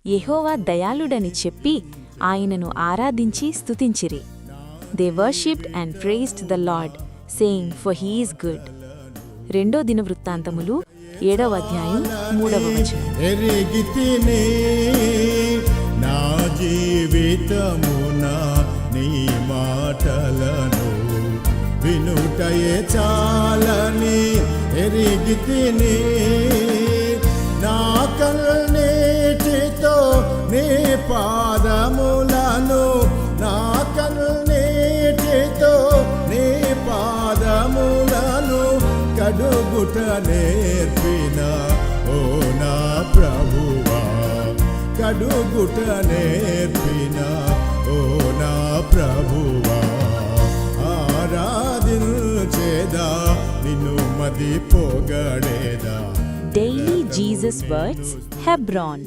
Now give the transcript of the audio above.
యెహోవా దయాళుడని చెప్పి ఆయనను ఆరాధించి స్తుతించిరి. They worshipped and praised the Lord, saying, for he is good. 2 దినవృత్తాంతములు 7వ అధ్యాయం 3వ వచనం. ఎరిగితిని నా జీవితమున నీ మాటలను వినుటయే చాలని ఎరిగితిని. నా కన్నీటితో నీ పాదములను, నా కన్నీటితో నీ పాదములను కడుగుట నేర్పిన ఓ నా ప్రభువా, కడుగుట నేర్పిన ఓ నా ప్రభువా. ఆరాధించేదా నిన్ను మది పొగడేదా. Daily Jesus words, హెబ్రాన్.